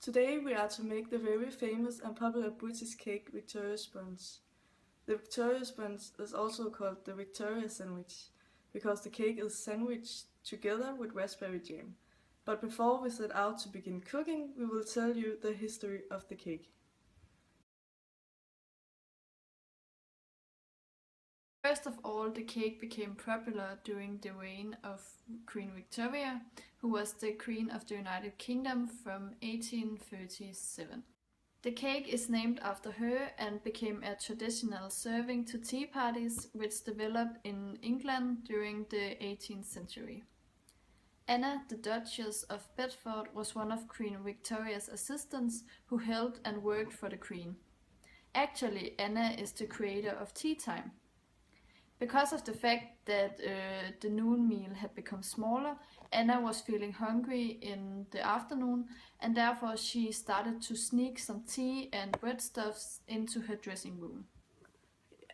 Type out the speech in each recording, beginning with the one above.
Today we are to make the very famous and popular British cake Victoria Sponge. The Victoria Sponge is also called the Victoria Sandwich because the cake is sandwiched together with raspberry jam. But before we set out to begin cooking, we will tell you the history of the cake. First of all, the cake became popular during the reign of Queen Victoria, who was the Queen of the United Kingdom from 1837. The cake is named after her and became a traditional serving to tea parties, which developed in England during the 18th century. Anna, the Duchess of Bedford, was one of Queen Victoria's assistants who helped and worked for the Queen. Actually, Anna is the creator of tea time. Because of the fact that the noon meal had become smaller, Anna was feeling hungry in the afternoon, and therefore she started to sneak some tea and breadstuffs into her dressing room.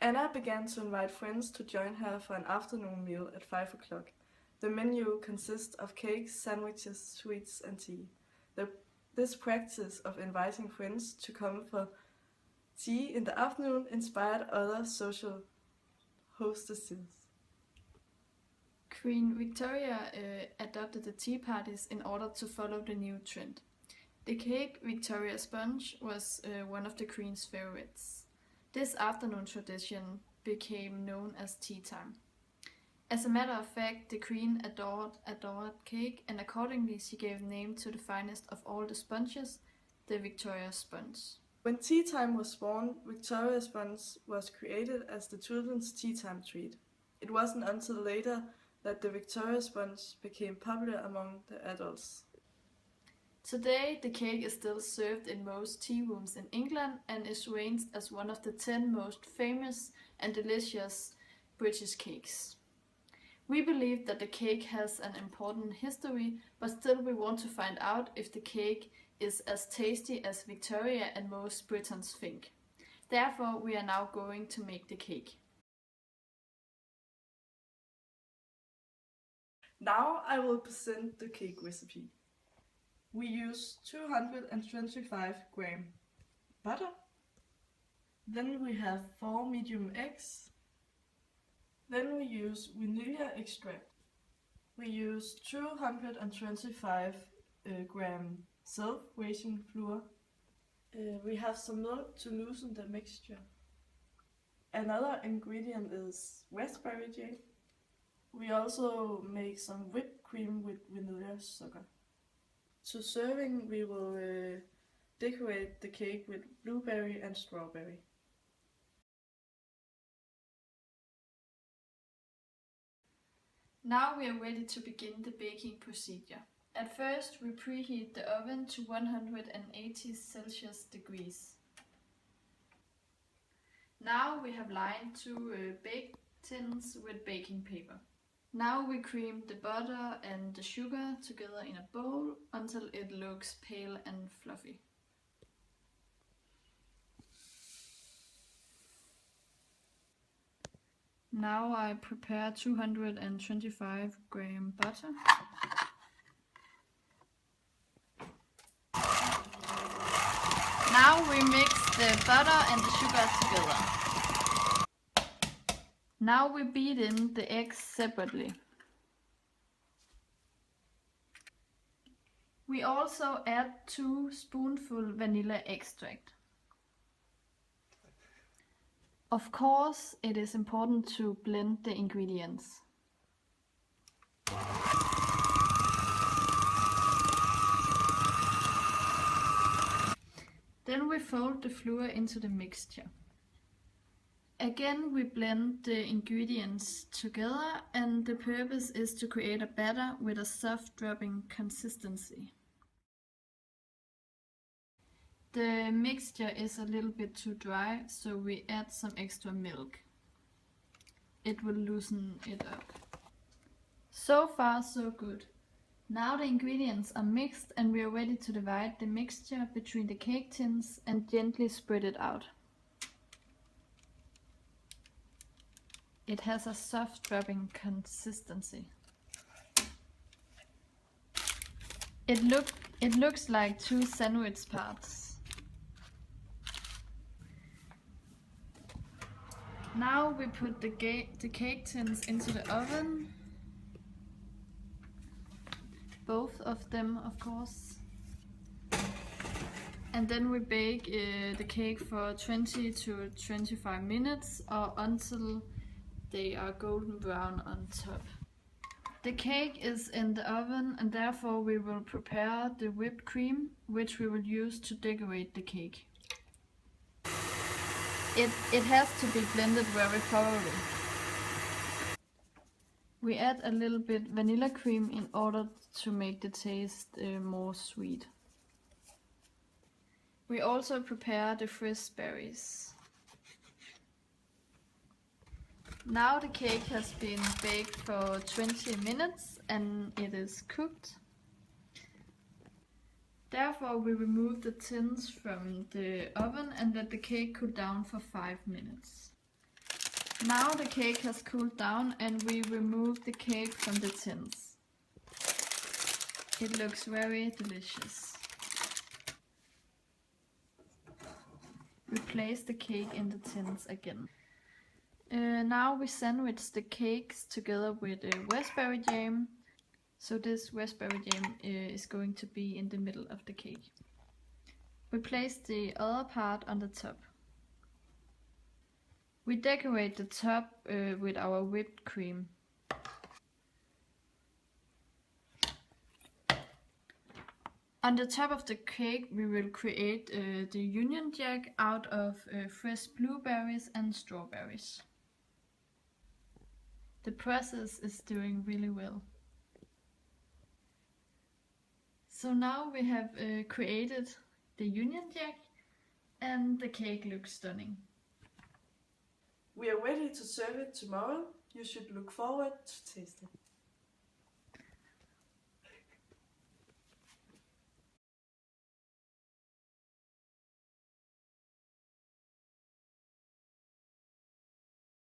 Anna began to invite friends to join her for an afternoon meal at 5 o'clock. The menu consists of cakes, sandwiches, sweets and tea. This practice of inviting friends to come for tea in the afternoon inspired other social hostesses. Queen Victoria adopted the tea parties in order to follow the new trend. The cake Victoria Sponge was one of the Queen's favorites. This afternoon tradition became known as tea time. As a matter of fact, the Queen adored cake, and accordingly she gave name to the finest of all the sponges, the Victoria Sponge. When tea time was born, Victoria Sponge was created as the children's tea time treat. It wasn't until later that the Victoria Sponge became popular among the adults. Today, the cake is still served in most tea rooms in England and is ranked as one of the 10 most famous and delicious British cakes. We believe that the cake has an important history, but still we want to find out if the cake is as tasty as Victoria and most Britons think. Therefore, we are now going to make the cake. Now I will present the cake recipe. We use 225 gram butter. Then we have 4 medium eggs. Then we use vanilla extract. We use 225 gram self-raising flour. We have some milk to loosen the mixture. Another ingredient is raspberry jam. We also make some whipped cream with vanilla sugar. To serving, we will decorate the cake with blueberry and strawberry. Now we are ready to begin the baking procedure. At first, we preheat the oven to 180 Celsius degrees. Now we have lined 2 bake tins with baking paper. Now we cream the butter and the sugar together in a bowl until it looks pale and fluffy. Now I prepare 225 gram butter. Now we mix the butter and the sugar together. Now we beat in the eggs separately. We also add 2 spoonfuls vanilla extract. Of course, it is important to blend the ingredients. Then we fold the flour into the mixture. Again, we blend the ingredients together, and the purpose is to create a batter with a soft dropping consistency. The mixture is a little bit too dry, so we add some extra milk. It will loosen it up. So far, so good. Now the ingredients are mixed and we are ready to divide the mixture between the cake tins and gently spread it out. It has a soft dropping consistency. It looked It looks like 2 sandwich parts. Now we put the cake tins into the oven. Both of them, of course. And then we bake the cake for 20 to 25 minutes or until they are golden brown on top. The cake is in the oven and therefore we will prepare the whipped cream, which we will use to decorate the cake. It has to be blended very thoroughly. We add a little bit vanilla cream in order to make the taste more sweet. We also prepare the fresh berries. Now the cake has been baked for 20 minutes and it is cooked. Therefore we remove the tins from the oven and let the cake cool down for 5 minutes. Now the cake has cooled down and we remove the cake from the tins. It looks very delicious. We place the cake in the tins again. Now we sandwich the cakes together with raspberry jam. So this raspberry jam is going to be in the middle of the cake. We place the other part on the top. We decorate the top with our whipped cream. On the top of the cake we will create the Union Jack out of fresh blueberries and strawberries. The process is doing really well. So now we have created the Union Jack and the cake looks stunning. We are ready to serve it tomorrow. You should look forward to taste it.